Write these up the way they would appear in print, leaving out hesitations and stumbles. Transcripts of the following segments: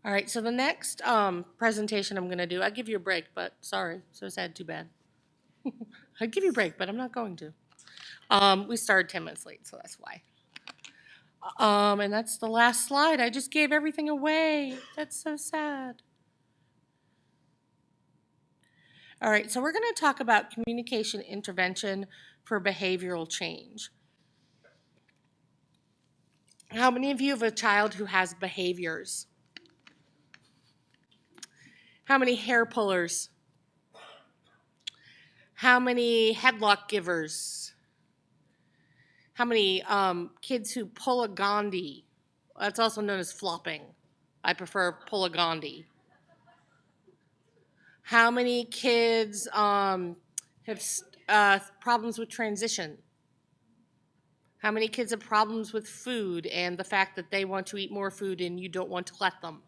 All right, so the next presentation I'm going to do, I'll give you a break, but sorry, so sad, too bad. I'd give you a break, but I'm not going to. We started 10 minutes late, so that's why. And that's the last slide. I just gave everything away. That's so sad. All right, so we're going to talk about communication intervention for behavioral change. How many of you have a child who has behaviors? How many hair pullers? How many headlock givers? How many kids who pull a Gandhi? That's also known as flopping. I prefer pull a Gandhi. How many kids have problems with transition? How many kids have problems with food and the fact that they want to eat more food and you don't want to let them?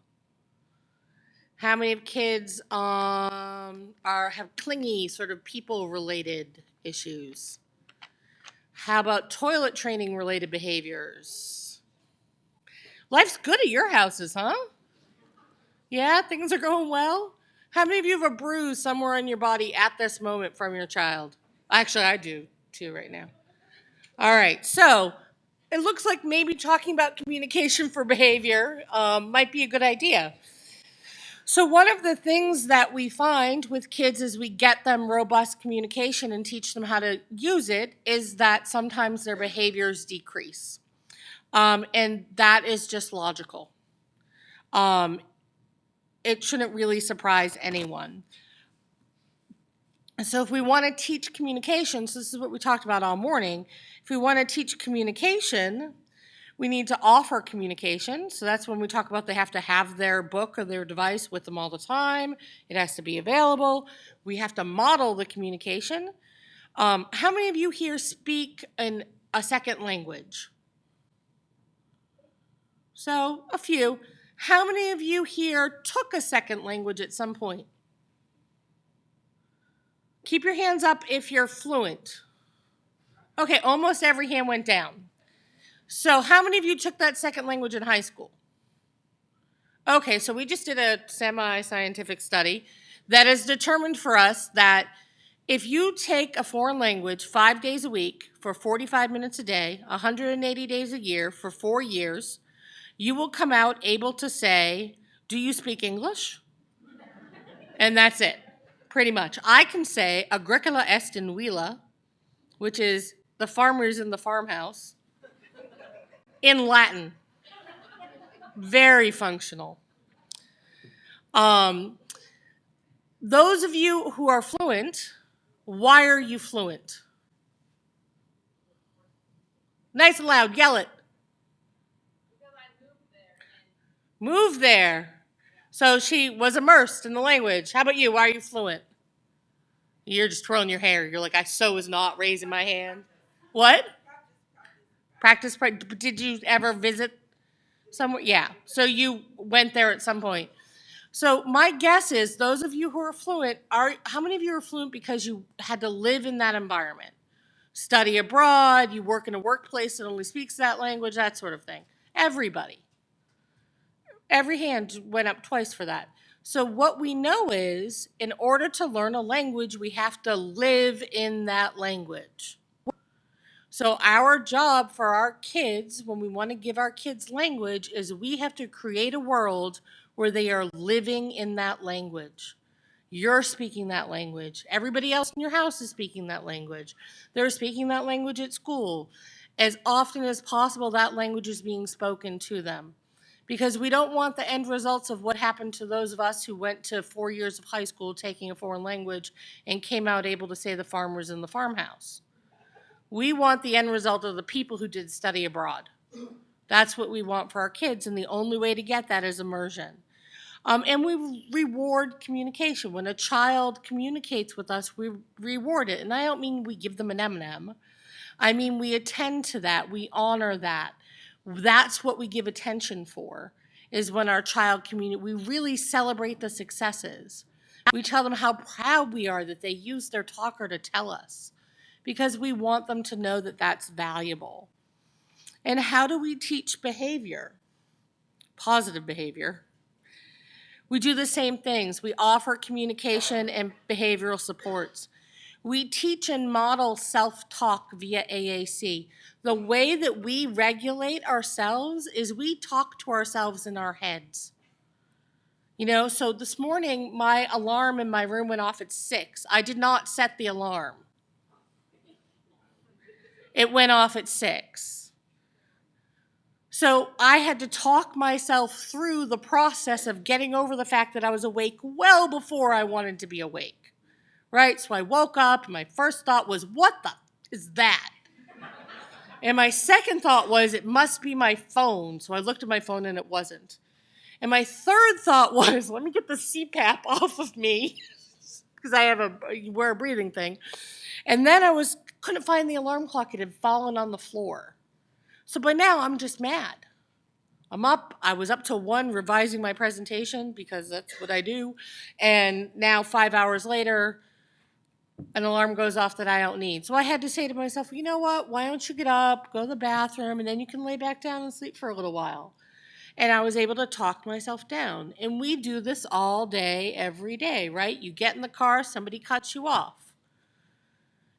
How many kids have clingy sort of people-related issues? How about toilet training related behaviors? Life's good at your houses, huh? Yeah, things are going well? How many of you have a bruise somewhere on your body at this moment from your child? Actually, I do too right now. All right, so it looks like maybe talking about communication for behavior might be a good idea. So one of the things that we find with kids as we get them robust communication and teach them how to use it is that sometimes their behaviors decrease. And that is just logical. It shouldn't really surprise anyone. So if we want to teach communication, so this is what we talked about all morning, if we want to teach communication, we need to offer communication. So that's when we talk about they have to have their book or their device with them all the time. It has to be available. We have to model the communication. How many of you here speak in a second language? So a few. How many of you here took a second language at some point? Keep your hands up if you're fluent. Okay, almost every hand went down. So how many of you took that second language in high school? Okay, so we just did a semi-scientific study that has determined for us that if you take a foreign language 5 days a week for 45 minutes a day, 180 days a year for 4 years, you will come out able to say, "Do you speak English?" And that's it, pretty much. I can say agricola est in villa, which is the farmers in the farmhouse, in Latin. Very functional. Those of you who are fluent, why are you fluent? Nice and loud, yell it. Because I moved there. Moved there. So she was immersed in the language. How about you? Why are you fluent? You're just twirling your hair. You're like, I so was not raising my hand. What? Practice. Did you ever visit somewhere? Yeah. So you went there at some point. So my guess is those of you who are fluent, how many of you are fluent because you had to live in that environment? Study abroad, you work in a workplace that only speaks that language, that sort of thing. Everybody. Every hand went up twice for that. So what we know is, in order to learn a language, we have to live in that language. So our job for our kids, when we want to give our kids language, is we have to create a world where they are living in that language. You're speaking that language. Everybody else in your house is speaking that language. They're speaking that language at school. As often as possible, that language is being spoken to them. Because we don't want the end results of what happened to those of us who went to 4 years of high school taking a foreign language and came out able to say the farmers in the farmhouse. We want the end result of the people who did study abroad. That's what we want for our kids, and the only way to get that is immersion. And we reward communication. When a child communicates with us, we reward it. And I don't mean we give them an M&M. I mean we attend to that. We honor that. That's what we give attention for, is when our child communicates. We really celebrate the successes. We tell them how proud we are that they used their talker to tell us, because we want them to know that that's valuable. And how do we teach behavior? Positive behavior. We do the same things. We offer communication and behavioral supports. We teach and model self-talk via AAC. The way that we regulate ourselves is we talk to ourselves in our heads. You know, so this morning, my alarm in my room went off at 6. I did not set the alarm. It went off at 6. So I had to talk myself through the process of getting over the fact that I was awake well before I wanted to be awake, right? So I woke up, and my first thought was, what the is that? And my second thought was, it must be my phone. So I looked at my phone, and it wasn't. And my third thought was, let me get the CPAP off of me, because I have wear a breathing thing. And then couldn't find the alarm clock. It had fallen on the floor. So by now, I'm just mad. I'm up. I was up till 1 revising my presentation because that's what I do. And now 5 hours later, an alarm goes off that I don't need. So I had to say to myself, you know what? Why don't you get up, go to the bathroom, and then you can lay back down and sleep for a little while. And I was able to talk myself down. And we do this all day, every day, right? You get in the car, somebody cuts you off.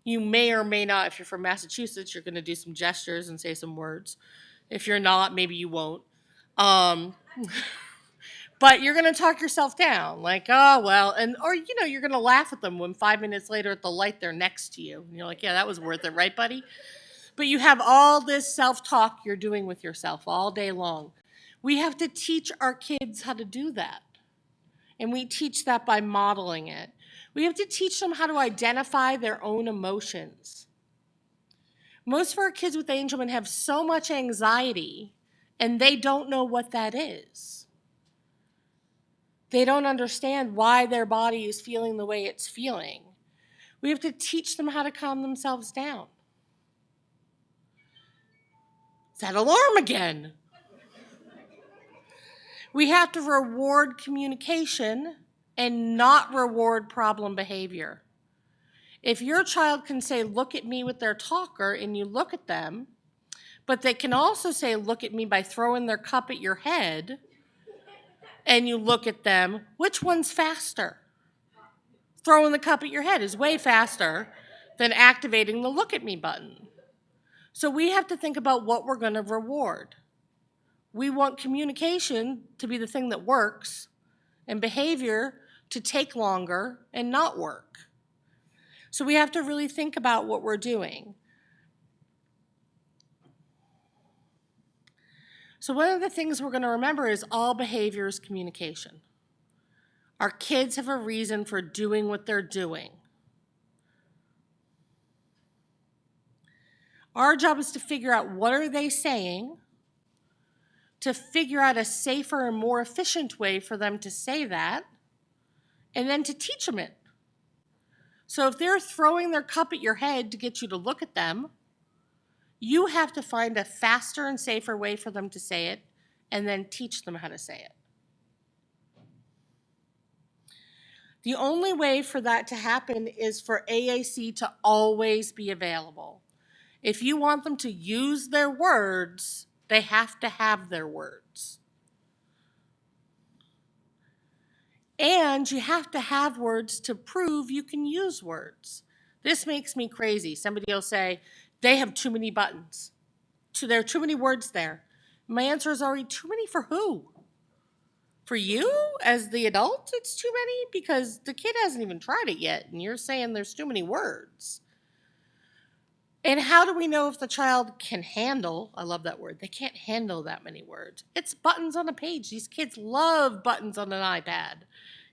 You may or may not, if you're from Massachusetts, you're going to do some gestures and say some words. If you're not, maybe you won't. But you're going to talk yourself down, like, oh, well, or you're going to laugh at them when 5 minutes later at the light they're next to you. And you're like, yeah, that was worth it, right, buddy? But you have all this self-talk you're doing with yourself all day long. We have to teach our kids how to do that. And we teach that by modeling it. We have to teach them how to identify their own emotions. Most of our kids with Angelman have so much anxiety, and they don't know what that is. They don't understand why their body is feeling the way it's feeling. We have to teach them how to calm themselves down. It's that alarm again. We have to reward communication and not reward problem behavior. If your child can say, look at me with their talker, and you look at them, but they can also say, look at me by throwing their cup at your head, and you look at them, which one's faster? Throwing the cup at your head is way faster than activating the look at me button. So we have to think about what we're going to reward. We want communication to be the thing that works, and behavior to take longer and not work. So we have to really think about what we're doing. So one of the things we're going to remember is all behavior is communication. Our kids have a reason for doing what they're doing. Our job is to figure out what are they saying, to figure out a safer and more efficient way for them to say that, and then to teach them it. So if they're throwing their cup at your head to get you to look at them, you have to find a faster and safer way for them to say it, and then teach them how to say it. The only way for that to happen is for AAC to always be available. If you want them to use their words, they have to have their words. And you have to have words to prove you can use words. This makes me crazy. Somebody will say, they have too many buttons. There are too many words there. My answer is already, too many for who? For you as the adult, it's too many? Because the kid hasn't even tried it yet, and you're saying there's too many words. And how do we know if the child can handle, I love that word, they can't handle that many words. It's buttons on a page. These kids love buttons on an iPad.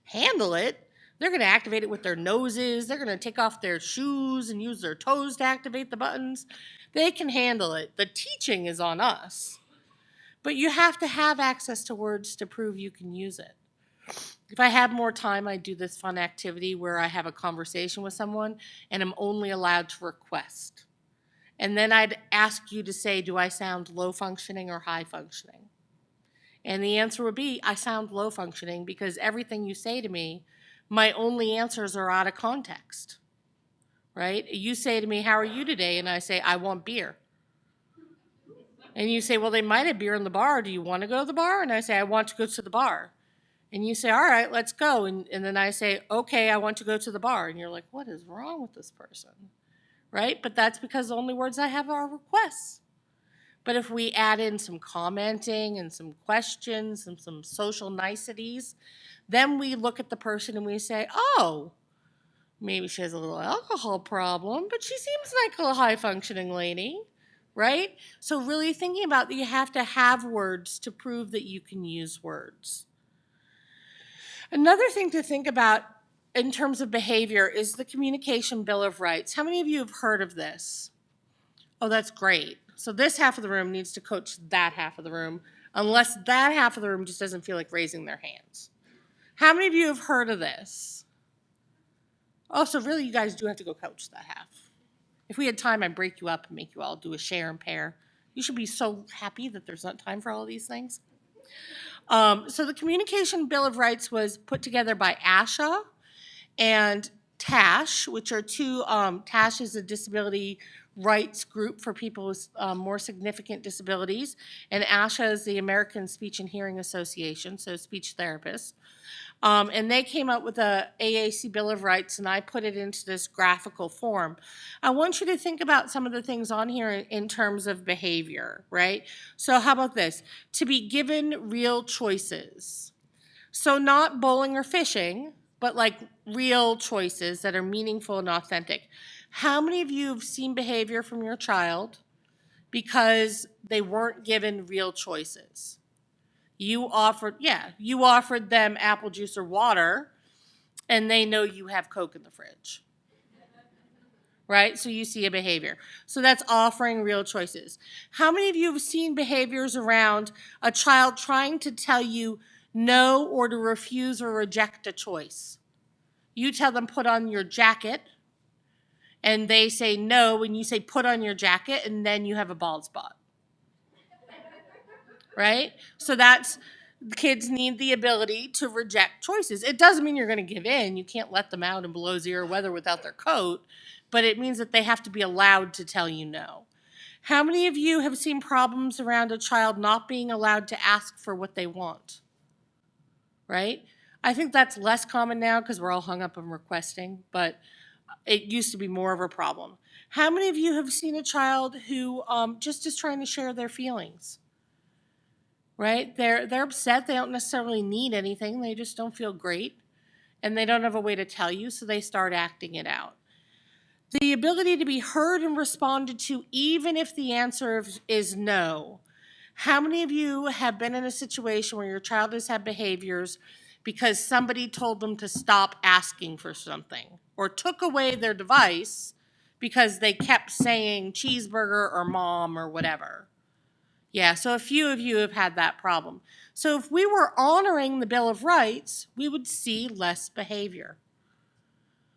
Handle it. They're going to activate it with their noses. They're going to take off their shoes and use their toes to activate the buttons. They can handle it. The teaching is on us. But you have to have access to words to prove you can use it. If I had more time, I'd do this fun activity where I have a conversation with someone and I'm only allowed to request. And then I'd ask you to say, do I sound low functioning or high functioning? And the answer would be, I sound low functioning because everything you say to me, my only answers are out of context, right? You say to me, how are you today? And I say, I want beer. And you say, well, they might have beer in the bar. Do you want to go to the bar? And I say, I want to go to the bar. And you say, all right, let's go. And then I say, okay, I want to go to the bar. And you're like, what is wrong with this person? Right? But that's because the only words I have are requests. But if we add in some commenting and some questions and some social niceties, then we look at the person and we say, oh, maybe she has a little alcohol problem, but she seems like a high functioning lady, right? So, really thinking about that, you have to have words to prove that you can use words. Another thing to think about in terms of behavior is the Communication Bill of Rights. How many of you have heard of this? Oh, that's great. So this half of the room needs to coach that half of the room, unless that half of the room just doesn't feel like raising their hands. How many of you have heard of this? Oh, so really you guys do have to go coach that half. If we had time, I'd break you up and make you all do a share and pair. You should be so happy that there's not time for all of these things. So the Communication Bill of Rights was put together by ASHA and TASH, which are two, TASH is a disability rights group for people with more significant disabilities, and ASHA is the American Speech and Hearing Association, so speech therapists. And they came up with a AAC Bill of Rights, and I put it into this graphical form. I want you to think about some of the things on here in terms of behavior, right? So how about this? To be given real choices. So not bowling or fishing, but like real choices that are meaningful and authentic. How many of you have seen behavior from your child because they weren't given real choices? You offered them apple juice or water, and they know you have Coke in the fridge. Right? So you see a behavior. So that's offering real choices. How many of you have seen behaviors around a child trying to tell you no or to refuse or reject a choice? You tell them put on your jacket, and they say no, and you say put on your jacket, and then you have a bald spot. Right? So that's, kids need the ability to reject choices. It doesn't mean you're going to give in. You can't let them out in below zero weather without their coat, but it means that they have to be allowed to tell you no. How many of you have seen problems around a child not being allowed to ask for what they want? Right? I think that's less common now because we're all hung up on requesting, but it used to be more of a problem. How many of you have seen a child who just is trying to share their feelings? Right? They're upset. They don't necessarily need anything. They just don't feel great, and they don't have a way to tell you, so they start acting it out. The ability to be heard and responded to, even if the answer is no. How many of you have been in a situation where your child has had behaviors because somebody told them to stop asking for something, or took away their device because they kept saying cheeseburger or mom or whatever? Yeah, so a few of you have had that problem. So if we were honoring the Bill of Rights, we would see less behavior.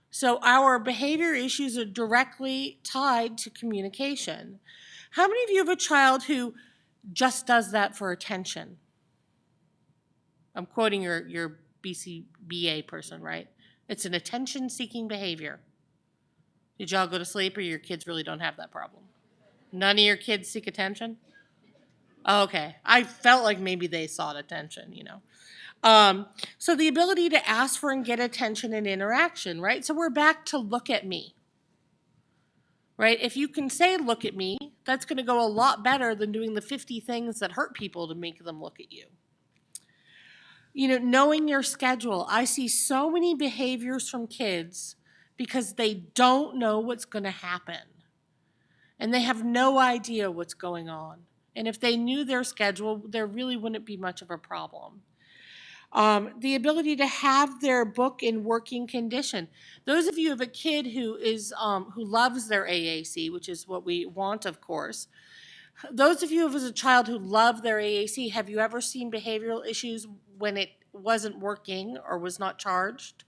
So our behavior issues are directly tied to communication. How many of you have a child who just does that for attention? I'm quoting your BCBA person, right? It's an attention-seeking behavior. Did y'all go to sleep, or your kids really don't have that problem? None of your kids seek attention? Okay, I felt like maybe they sought attention, you know. So the ability to ask for and get attention and interaction, right? So we're back to look at me, right? If you can say look at me, that's going to go a lot better than doing the 50 things that hurt people to make them look at you. You know, knowing your schedule. I see so many behaviors from kids because they don't know what's going to happen, and they have no idea what's going on. And if they knew their schedule, there really wouldn't be much of a problem. The ability to have their book in working condition. Those of you who have a kid who loves their AAC, which is what we want, of course. Those of you who have a child who love their AAC, have you ever seen behavioral issues when it wasn't working or was not charged?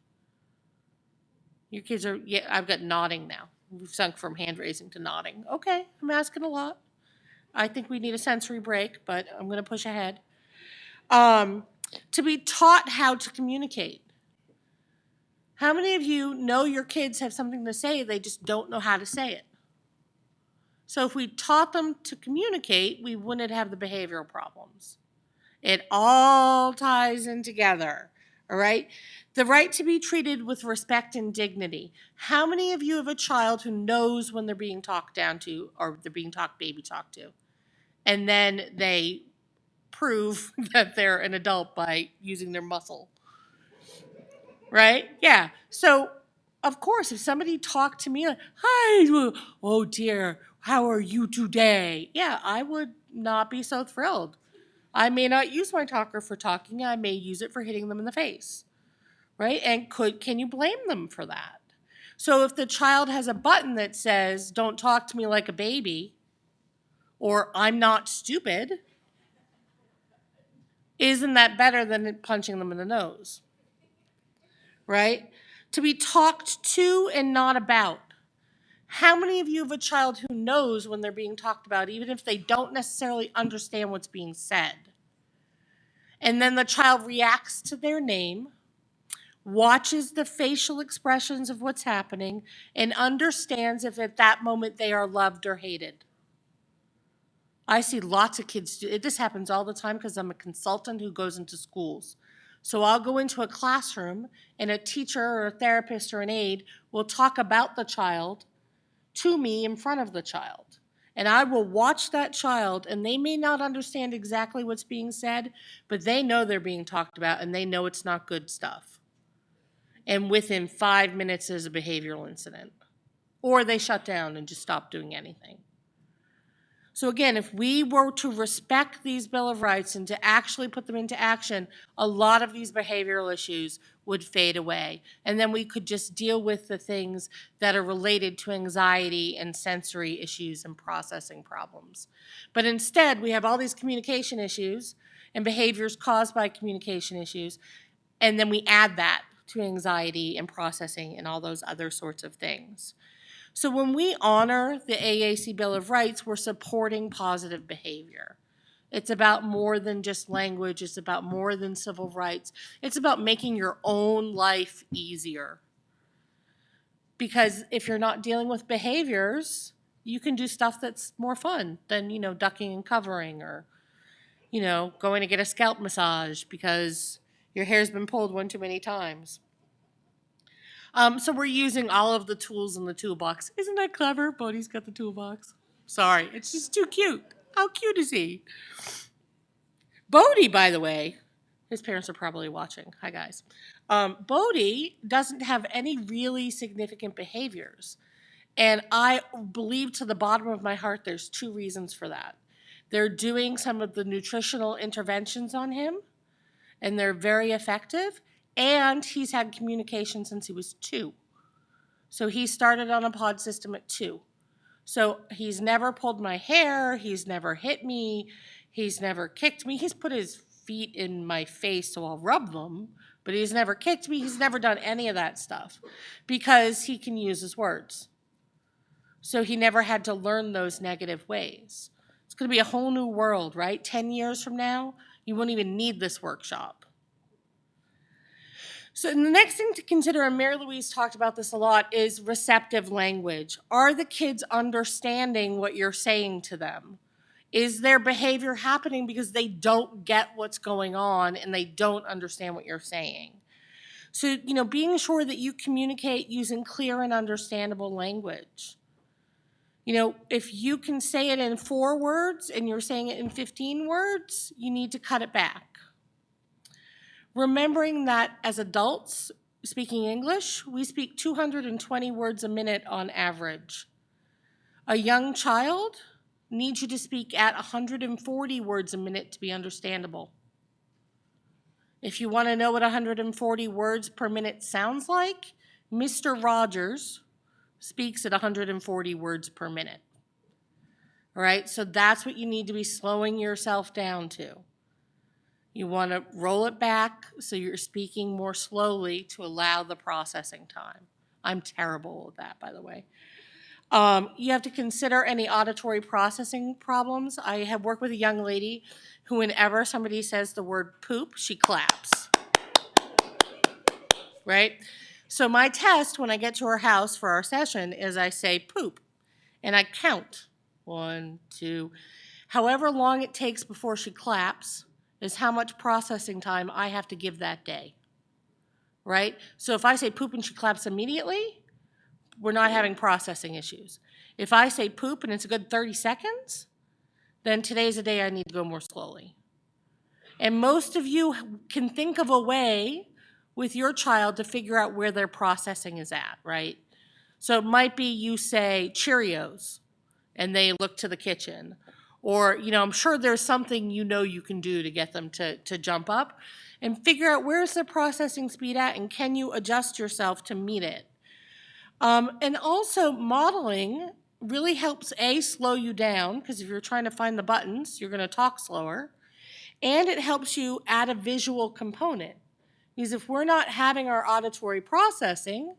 Your kids are, yeah, I've got nodding now. We've sunk from hand raising to nodding. Okay, I'm asking a lot. I think we need a sensory break, but I'm going to push ahead. To be taught how to communicate. How many of you know your kids have something to say, they just don't know how to say it? So if we taught them to communicate, we wouldn't have the behavioral problems. It all ties in together. All right? The right to be treated with respect and dignity. How many of you have a child who knows when they're being talked down to or they're being talked baby talked to? And then they prove that they're an adult by using their muscle. Right? Yeah. So, of course, if somebody talked to me like, hi, oh dear, how are you today? Yeah, I would not be so thrilled. I may not use my talker for talking. I may use it for hitting them in the face. Right? And can you blame them for that? So if the child has a button that says, don't talk to me like a baby, or I'm not stupid, isn't that better than punching them in the nose? Right? To be talked to and not about. How many of you have a child who knows when they're being talked about, even if they don't necessarily understand what's being said? And then the child reacts to their name, watches the facial expressions of what's happening, and understands if at that moment they are loved or hated. I see lots of kids do it. This happens all the time because I'm a consultant who goes into schools. So I'll go into a classroom and a teacher or a therapist or an aide will talk about the child to me in front of the child. And I will watch that child, and they may not understand exactly what's being said, but they know they're being talked about and they know it's not good stuff. And within 5 minutes, there's a behavioral incident. Or they shut down and just stop doing anything. So again, if we were to respect these Bill of Rights and to actually put them into action, a lot of these behavioral issues would fade away. And then we could just deal with the things that are related to anxiety and sensory issues and processing problems. But instead, we have all these communication issues and behaviors caused by communication issues, and then we add that to anxiety and processing and all those other sorts of things. So when we honor the AAC Bill of Rights, we're supporting positive behavior. It's about more than just language. It's about more than civil rights. It's about making your own life easier. Because if you're not dealing with behaviors, you can do stuff that's more fun than, ducking and covering or, going to get a scalp massage because your hair's been pulled one too many times. So we're using all of the tools in the toolbox. Isn't that clever? Bodhi's got the toolbox. Sorry, it's just too cute. How cute is he? Bodhi, by the way, his parents are probably watching. Hi, guys. Bodhi doesn't have any really significant behaviors. And I believe to the bottom of my heart there's 2 reasons for that. They're doing some of the nutritional interventions on him, and they're very effective. And he's had communication since he was 2. So he started on a pod system at 2. So he's never pulled my hair. He's never hit me. He's never kicked me. He's put his feet in my face so I'll rub them. But he's never kicked me. He's never done any of that stuff because he can use his words. So he never had to learn those negative ways. It's going to be a whole new world, right? 10 years from now, you won't even need this workshop. So the next thing to consider, and Mary Louise talked about this a lot, is receptive language. Are the kids understanding what you're saying to them? Is their behavior happening because they don't get what's going on and they don't understand what you're saying? So, being sure that you communicate using clear and understandable language. If you can say it in 4 words and you're saying it in 15 words, you need to cut it back. Remembering that as adults speaking English, we speak 220 words a minute on average. A young child needs you to speak at 140 words a minute to be understandable. If you want to know what 140 words per minute sounds like, Mr. Rogers speaks at 140 words per minute. All right, so that's what you need to be slowing yourself down to. You want to roll it back so you're speaking more slowly to allow the processing time. I'm terrible at that, by the way. You have to consider any auditory processing problems. I have worked with a young lady who, whenever somebody says the word poop, she claps. Right? So my test when I get to her house for our session is I say poop, and I count. 1, 2. However long it takes before she claps is how much processing time I have to give that day. right? So if I say poop and she claps immediately, we're not having processing issues. If I say poop and it's a good 30 seconds, then today's a day I need to go more slowly. And most of you can think of a way with your child to figure out where their processing is at, right? So it might be you say Cheerios and they look to the kitchen. Or, I'm sure there's something you can do to get them to jump up and figure out where's their processing speed at and can you adjust yourself to meet it. And also modeling really helps slow you down, because if you're trying to find the buttons, you're going to talk slower. And it helps you add a visual component. Because if we're not having our auditory processing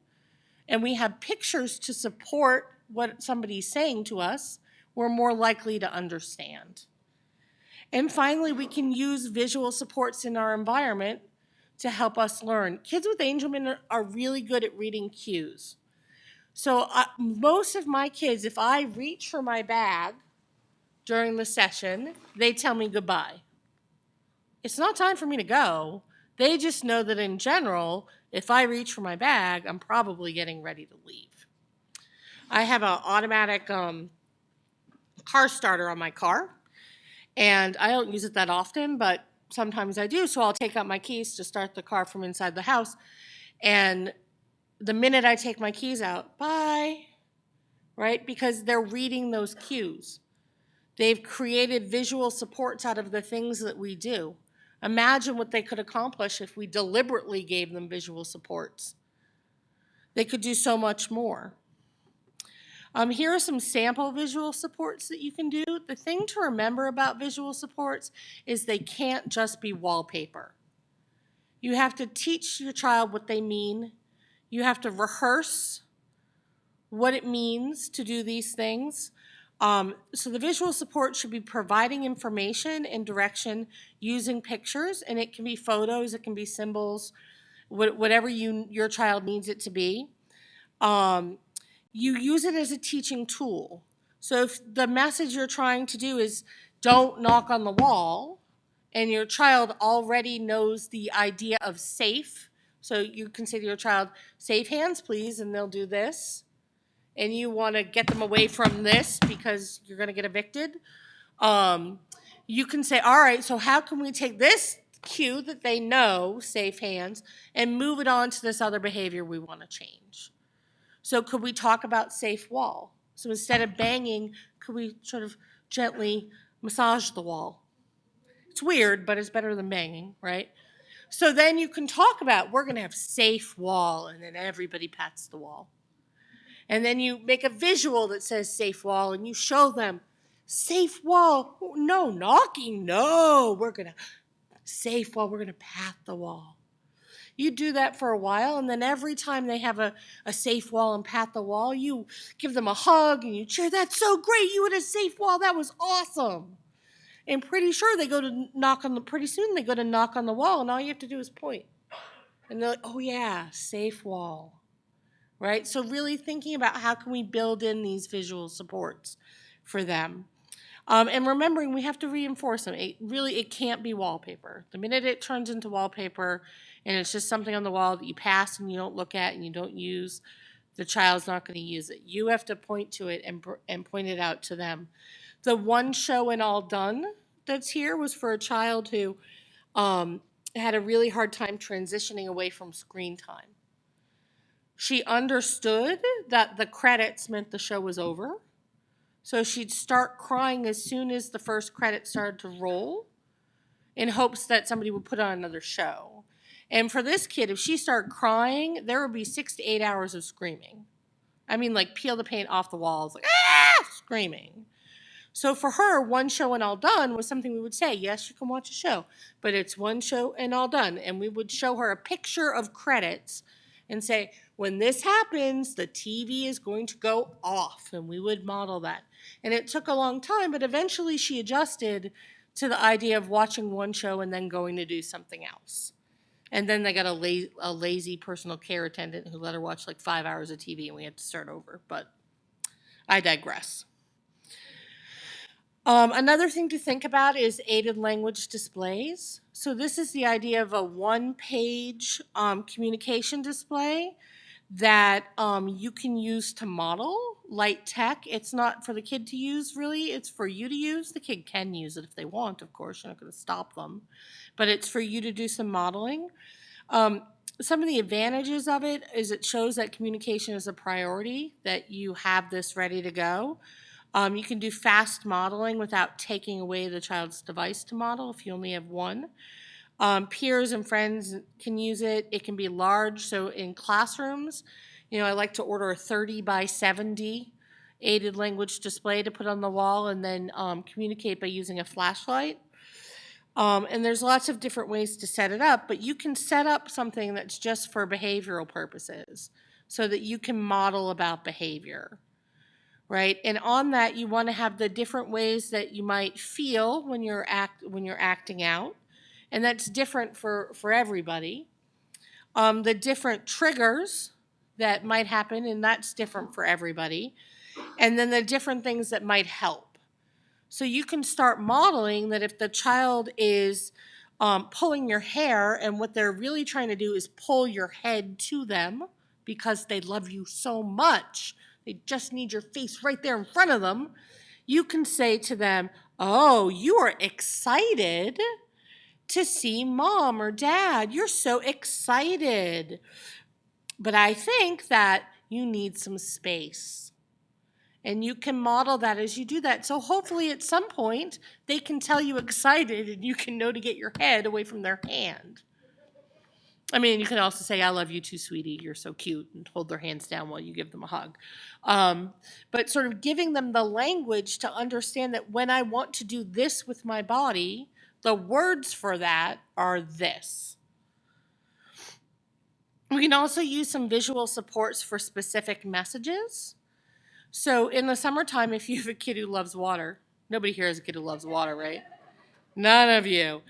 and we have pictures to support what somebody's saying to us, we're more likely to understand. And finally, we can use visual supports in our environment to help us learn. Kids with Angelman are really good at reading cues. So most of my kids, if I reach for my bag during the session, they tell me goodbye. It's not time for me to go. They just know that in general, if I reach for my bag, I'm probably getting ready to leave. I have an automatic car starter on my car, and I don't use it that often, but sometimes I do. So I'll take out my keys to start the car from inside the house. And the minute I take my keys out, bye, right? Because they're reading those cues. They've created visual supports out of the things that we do. Imagine what they could accomplish if we deliberately gave them visual supports. They could do so much more. Here are some sample visual supports that you can do. The thing to remember about visual supports is they can't just be wallpaper. You have to teach your child what they mean. You have to rehearse what it means to do these things. So the visual support should be providing information and direction using pictures, and it can be photos, it can be symbols, whatever your child needs it to be. You use it as a teaching tool. So if the message you're trying to do is don't knock on the wall, and your child already knows the idea of safe, so you can say to your child, safe hands please, and they'll do this, and you want to get them away from this because you're going to get evicted, you can say, all right, so how can we take this cue that they know, safe hands, and move it on to this other behavior we want to change? So could we talk about safe wall? So instead of banging, could we sort of gently massage the wall? It's weird, but it's better than banging, right? So then you can talk about, we're going to have safe wall, and then everybody pats the wall. And then you make a visual that says safe wall, and you show them, safe wall, no knocking, no, we're going to, safe wall, we're going to pat the wall. You do that for a while, and then every time they have a safe wall and pat the wall, you give them a hug and you cheer, that's so great, you had a safe wall, that was awesome. And pretty sure they go to pretty soon they go to knock on the wall, and all you have to do is point. And they're like, oh yeah, safe wall, right? So really thinking about how can we build in these visual supports for them. And remembering we have to reinforce them. It can't be wallpaper. The minute it turns into wallpaper and it's just something on the wall that you pass and you don't look at and you don't use, the child's not going to use it. You have to point to it and point it out to them. The one show and all done that's here was for a child who had a really hard time transitioning away from screen time. She understood that the credits meant the show was over. So she'd start crying as soon as the first credit started to roll in hopes that somebody would put on another show. And for this kid, if she started crying, there would be 6 to 8 hours of screaming. I mean, like peel the paint off the walls, like, ah, screaming. So for her, one show and all done was something we would say, yes, you can watch a show, but it's one show and all done. And we would show her a picture of credits and say, when this happens, the TV is going to go off, and we would model that. And it took a long time, but eventually she adjusted to the idea of watching one show and then going to do something else. And then they got a lazy personal care attendant who let her watch like 5 hours of TV, and we had to start over. But I digress. Another thing to think about is aided language displays. So this is the idea of a one-page communication display that you can use to model light tech. It's not for the kid to use, really. It's for you to use. The kid can use it if they want, of course. You're not going to stop them. But it's for you to do some modeling. Some of the advantages of it is it shows that communication is a priority, that you have this ready to go. You can do fast modeling without taking away the child's device to model if you only have one. Peers and friends can use it. It can be large. So in classrooms, I like to order a 30 by 70 aided language display to put on the wall and then communicate by using a flashlight. And there's lots of different ways to set it up, but you can set up something that's just for behavioral purposes so that you can model about behavior, right? And on that, you want to have the different ways that you might feel when you're acting out, and that's different for everybody. The different triggers that might happen, and that's different for everybody. And then the different things that might help. So you can start modeling that if the child is pulling your hair and what they're really trying to do is pull your head to them because they love you so much, they just need your face right there in front of them, you can say to them, oh, you are excited to see mom or dad. You're so excited. But I think that you need some space. And you can model that as you do that. So hopefully at some point they can tell you excited and you can know to get your head away from their hand. I mean, you can also say, I love you too, sweetie. You're so cute, and hold their hands down while you give them a hug. But sort of giving them the language to understand that when I want to do this with my body, the words for that are this. We can also use some visual supports for specific messages. So in the summertime, if you have a kid who loves water, nobody here has a kid who loves water, right? None of you.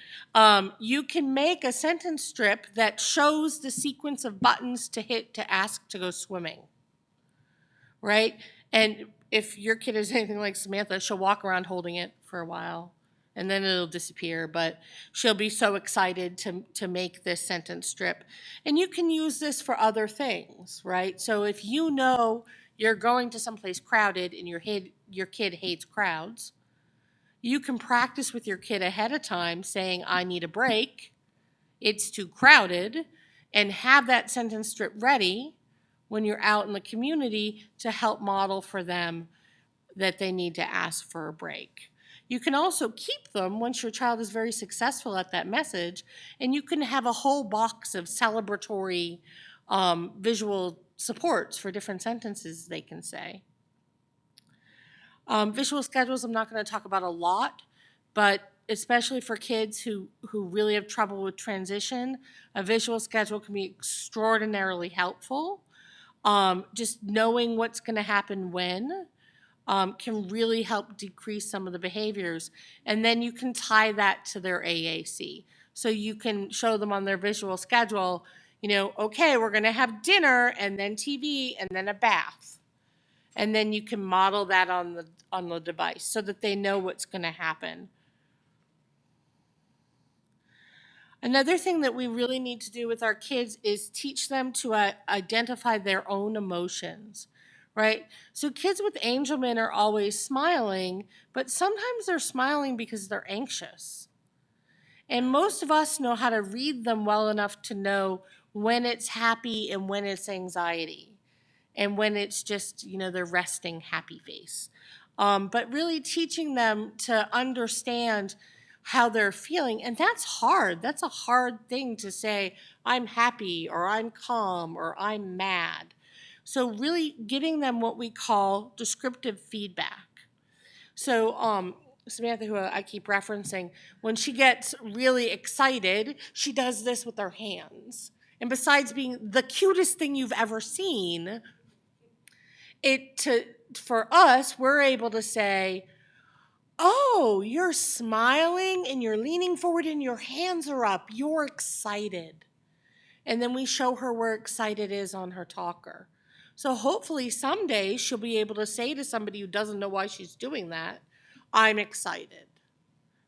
You can make a sentence strip that shows the sequence of buttons to hit to ask to go swimming, right? And if your kid is anything like Samantha, she'll walk around holding it for a while, and then it'll disappear, but she'll be so excited to make this sentence strip. And you can use this for other things, right? So if you know you're going to someplace crowded and your kid hates crowds, you can practice with your kid ahead of time saying, I need a break, it's too crowded, and have that sentence strip ready when you're out in the community to help model for them that they need to ask for a break. You can also keep them once your child is very successful at that message, and you can have a whole box of celebratory visual supports for different sentences they can say. Visual schedules I'm not going to talk about a lot, but especially for kids who really have trouble with transition, a visual schedule can be extraordinarily helpful. Just knowing what's going to happen when can really help decrease some of the behaviors. And then you can tie that to their AAC. So you can show them on their visual schedule, okay, we're going to have dinner and then TV and then a bath. And then you can model that on the device so that they know what's going to happen. Another thing that we really need to do with our kids is teach them to identify their own emotions, right? So kids with Angelman are always smiling, but sometimes they're smiling because they're anxious. And most of us know how to read them well enough to know when it's happy and when it's anxiety. And when it's just, their resting happy face. But really teaching them to understand how they're feeling, and that's hard. That's a hard thing to say, I'm happy, or I'm calm, or I'm mad. So really giving them what we call descriptive feedback. So Samantha, who I keep referencing, when she gets really excited, she does this with her hands. And besides being the cutest thing you've ever seen, for us, we're able to say, oh, you're smiling and you're leaning forward and your hands are up. You're excited. And then we show her where excited is on her talker. So hopefully someday she'll be able to say to somebody who doesn't know why she's doing that, I'm excited,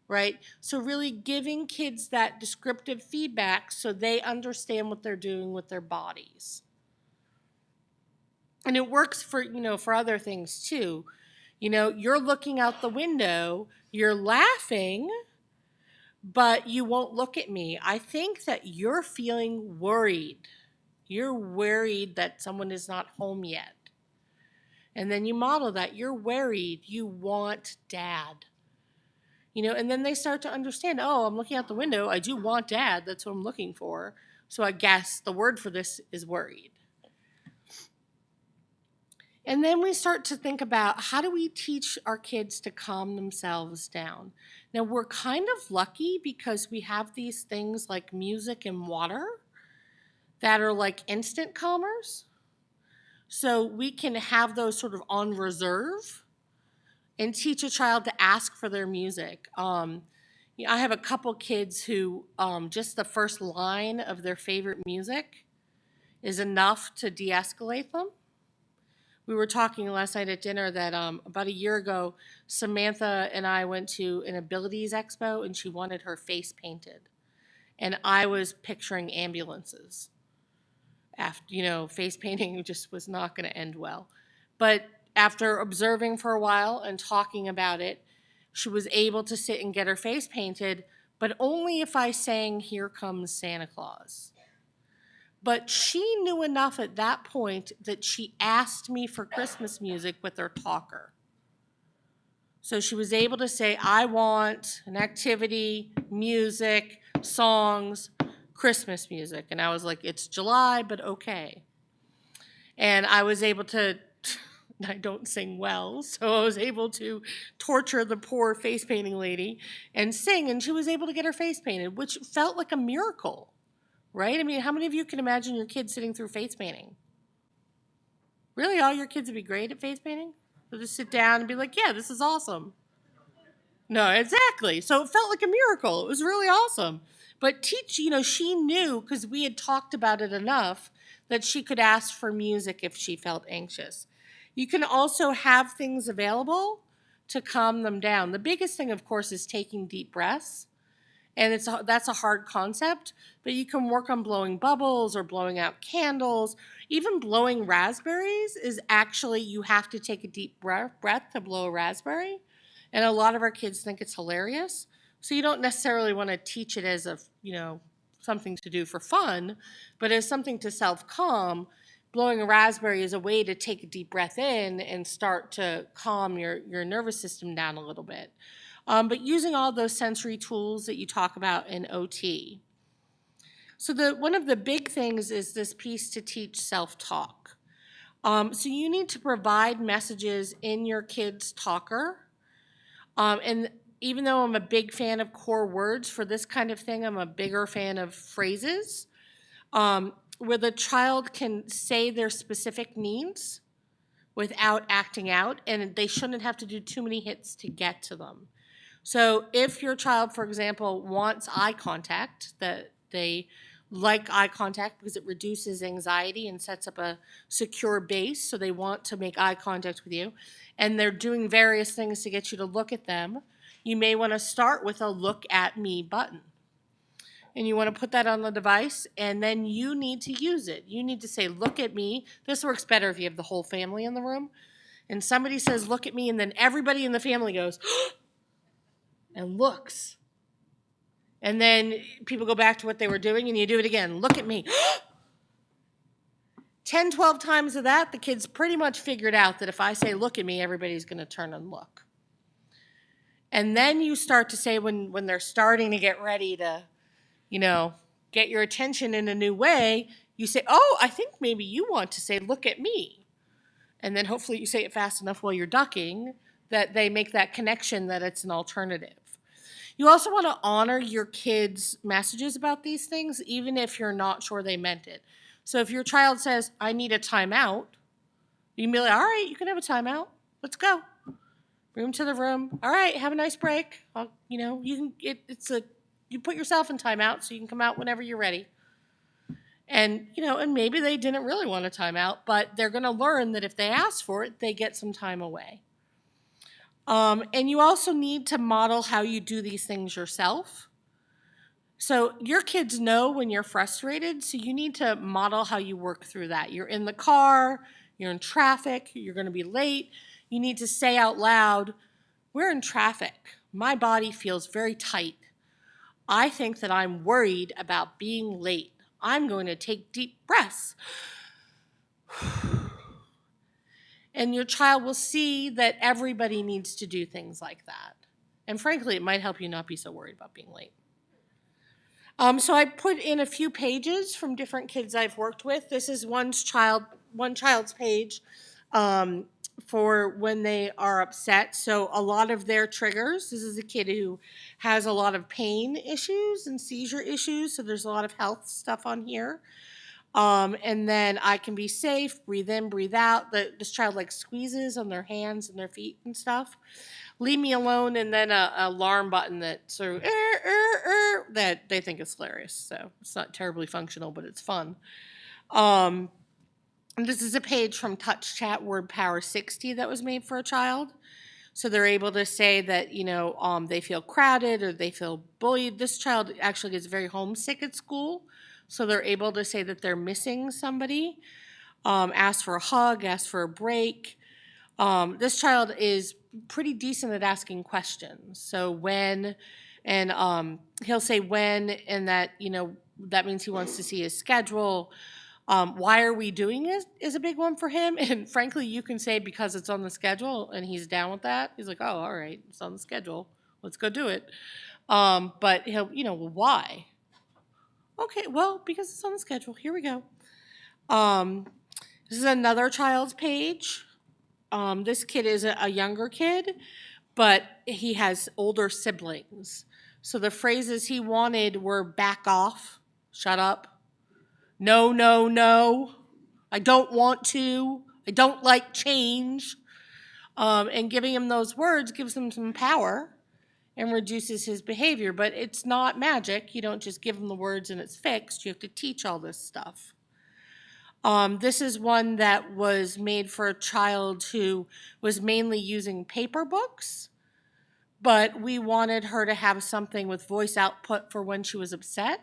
right? So really giving kids that descriptive feedback so they understand what they're doing with their bodies. And it works for, for other things too. You're looking out the window, you're laughing, but you won't look at me. I think that you're feeling worried. You're worried that someone is not home yet. And then you model that. You're worried. You want dad. And then they start to understand, oh, I'm looking out the window. I do want dad. That's what I'm looking for. So I guess the word for this is worried. And then we start to think about, how do we teach our kids to calm themselves down? Now, we're kind of lucky because we have these things like music and water that are like instant calmers. So we can have those sort of on reserve and teach a child to ask for their music. I have a couple kids who just the first line of their favorite music is enough to de-escalate them. We were talking last night at dinner that about a year ago, Samantha and I went to an abilities expo and she wanted her face painted. And I was picturing ambulances. After, face painting just was not going to end well. But after observing for a while and talking about it, she was able to sit and get her face painted, but only if I sang "Here Comes Santa Claus." But she knew enough at that point that she asked me for Christmas music with her talker. So she was able to say, I want an activity, music, songs, Christmas music. And I was like, it's July, but okay. And I was able to, I don't sing well, so I was able to torture the poor face painting lady and sing, and she was able to get her face painted, which felt like a miracle. Right? I mean, how many of you can imagine your kids sitting through face painting? Really, all your kids would be great at face painting? They'll just sit down and be like, yeah, this is awesome. No, exactly. So it felt like a miracle. It was really awesome. But she knew, because we had talked about it enough, that she could ask for music if she felt anxious. You can also have things available to calm them down. The biggest thing, of course, is taking deep breaths. And that's a hard concept, but you can work on blowing bubbles or blowing out candles. Even blowing raspberries is actually, you have to take a deep breath to blow a raspberry. And a lot of our kids think it's hilarious. So you don't necessarily want to teach it as something to do for fun, but as something to self-calm. Blowing a raspberry is a way to take a deep breath in and start to calm your nervous system down a little bit. But using all those sensory tools that you talk about in OT. So one of the big things is this piece to teach self-talk. So you need to provide messages in your kid's talker. And even though I'm a big fan of core words for this kind of thing, I'm a bigger fan of phrases where the child can say their specific needs without acting out, and they shouldn't have to do too many hits to get to them. So if your child, for example, wants eye contact, that they like eye contact because it reduces anxiety and sets up a secure base, so they want to make eye contact with you, and they're doing various things to get you to look at them, you may want to start with a look at me button. And you want to put that on the device, and then you need to use it. You need to say, look at me. This works better if you have the whole family in the room. And somebody says, look at me, and then everybody in the family goes, and looks. And then people go back to what they were doing, and you do it again. Look at me. 10, 12 times of that, the kids pretty much figured out that if I say, look at me, everybody's going to turn and look. And then you start to say, when they're starting to get ready to, get your attention in a new way, you say, oh, I think maybe you want to say, look at me. And then hopefully you say it fast enough while you're ducking that they make that connection that it's an alternative. You also want to honor your kids' messages about these things, even if you're not sure they meant it. So if your child says, I need a timeout, you can be like, all right, you can have a timeout. Let's go. Bring them to the room. All right, have a nice break. You put yourself in timeout so you can come out whenever you're ready. And, and maybe they didn't really want a timeout, but they're going to learn that if they ask for it, they get some time away. And you also need to model how you do these things yourself. So your kids know when you're frustrated, so you need to model how you work through that. You're in the car, you're in traffic, you're going to be late. You need to say out loud, "We're in traffic. My body feels very tight. I think that I'm worried about being late. I'm going to take deep breaths." And your child will see that everybody needs to do things like that. And frankly, it might help you not be so worried about being late. So I put in a few pages from different kids I've worked with. This is one child's page for when they are upset. So a lot of their triggers. This is a kid who has a lot of pain issues and seizure issues. So there's a lot of health stuff on here. And then I can be safe, breathe in, breathe out. This child like squeezes on their hands and their feet and stuff. Leave me alone, and then a alarm button that sort of that they think is hilarious. So it's not terribly functional, but it's fun. And this is a page from Touch Chat Word Power 60 that was made for a child. So they're able to say that, they feel crowded or they feel bullied. This child actually gets very homesick at school. So they're able to say that they're missing somebody, ask for a hug, ask for a break. This child is pretty decent at asking questions. So when, and he'll say when, and that, that means he wants to see his schedule. Why are we doing it is a big one for him. And frankly, you can say because it's on the schedule and he's down with that. He's like, oh, all right, it's on the schedule. Let's go do it. But he'll, well, why? Okay, well, because it's on the schedule. Here we go. This is another child's page. This kid is a younger kid, but he has older siblings. So the phrases he wanted were back off, shut up, no, no, no, I don't want to, I don't like change. And giving him those words gives him some power and reduces his behavior. But it's not magic. You don't just give him the words and it's fixed. You have to teach all this stuff. This is one that was made for a child who was mainly using paper books, but we wanted her to have something with voice output for when she was upset,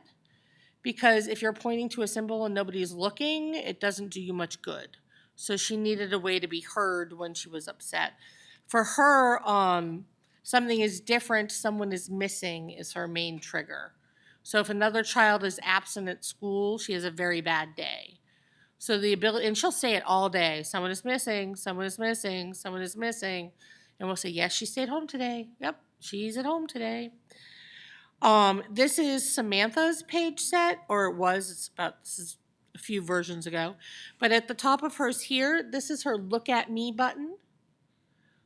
because if you're pointing to a symbol and nobody's looking, it doesn't do you much good. So she needed a way to be heard when she was upset. For her, something is different, someone is missing is her main trigger. So if another child is absent at school, she has a very bad day. So the ability, and she'll say it all day, someone is missing, someone is missing, someone is missing. And we'll say, yes, she stayed home today. Yep, she's at home today. This is Samantha's page set, or it was, this is a few versions ago. But at the top of hers here, this is her look at me button.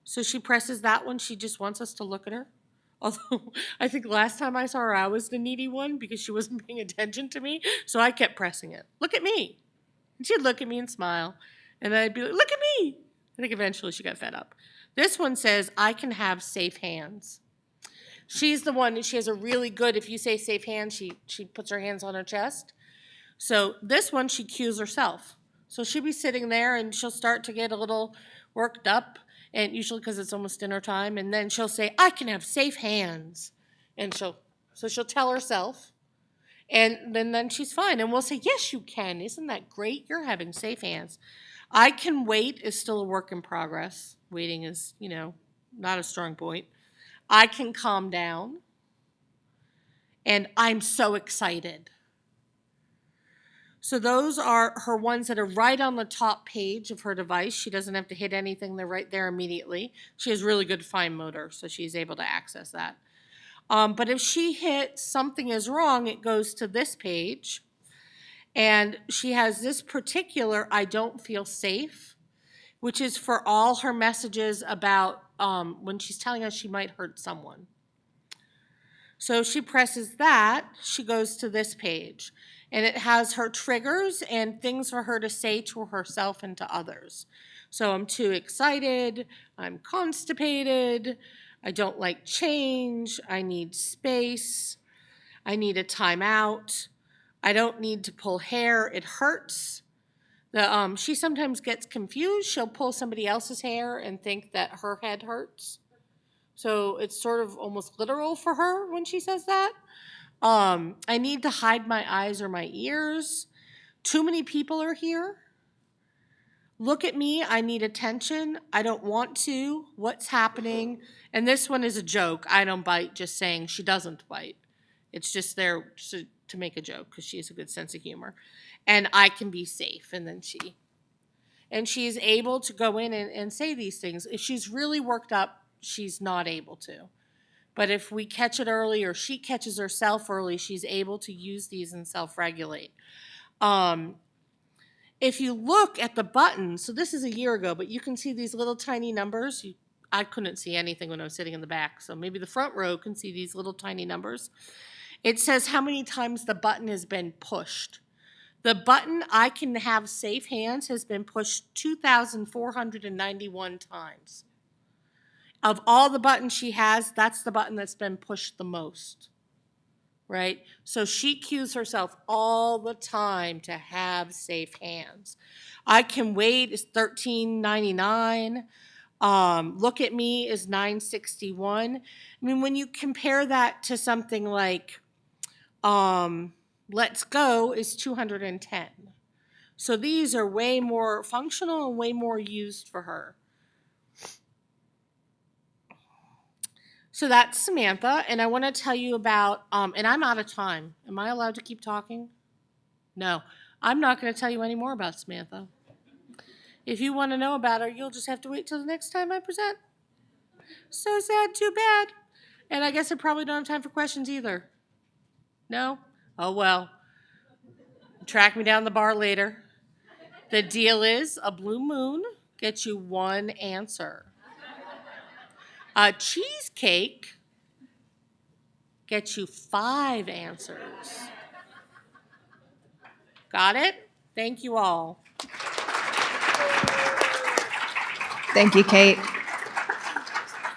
So she presses that one, she just wants us to look at her. Although I think last time I saw her, I was the needy one because she wasn't paying attention to me. So I kept pressing it. Look at me. And she'd look at me and smile. And I'd be like, look at me. I think eventually she got fed up. This one says, I can have safe hands. She's the one, she has a really good, if you say safe hands, she puts her hands on her chest. So this one, she cues herself. So she'll be sitting there and she'll start to get a little worked up, and usually because it's almost dinner time, and then she'll say, I can have safe hands. And she'll tell herself, and then she's fine. And we'll say, yes, you can. Isn't that great? You're having safe hands. I can wait is still a work in progress. Waiting is, not a strong point. I can calm down. And I'm so excited. So those are her ones that are right on the top page of her device. She doesn't have to hit anything. They're right there immediately. She has really good fine motor, so she's able to access that. But if she hits something is wrong, it goes to this page. And she has this particular I don't feel safe, which is for all her messages about when she's telling us she might hurt someone. So she presses that, she goes to this page. And it has her triggers and things for her to say to herself and to others. So I'm too excited, I'm constipated, I don't like change, I need space, I need a timeout, I don't need to pull hair, it hurts. She sometimes gets confused. She'll pull somebody else's hair and think that her head hurts. So it's sort of almost literal for her when she says that. I need to hide my eyes or my ears. Too many people are here. Look at me, I need attention. I don't want to. What's happening? And this one is a joke. I don't bite, just saying she doesn't bite. It's just there to make a joke because she has a good sense of humor. And I can be safe. And she's able to go in and say these things. If she's really worked up, she's not able to. But if we catch it early or she catches herself early, she's able to use these and self-regulate. If you look at the buttons, so this is a year ago, but you can see these little tiny numbers. I couldn't see anything when I was sitting in the back, so maybe the front row can see these little tiny numbers. It says how many times the button has been pushed. The button I can have safe hands has been pushed 2,491 times. Of all the buttons she has, that's the button that's been pushed the most. Right? So she cues herself all the time to have safe hands. I can wait is $13.99. Look at me is $9.61. I mean, when you compare that to something like let's go is $210. So these are way more functional and way more used for her. So that's Samantha, and I want to tell you about, and I'm out of time. Am I allowed to keep talking? No, I'm not going to tell you any more about Samantha. If you want to know about her, you'll just have to wait till the next time I present. So sad, too bad. And I guess I probably don't have time for questions either. No? Oh well. Track me down the bar later. The deal is a blue moon gets you one answer. A cheesecake gets you 5 answers. Got it? Thank you all. Thank you, Kate.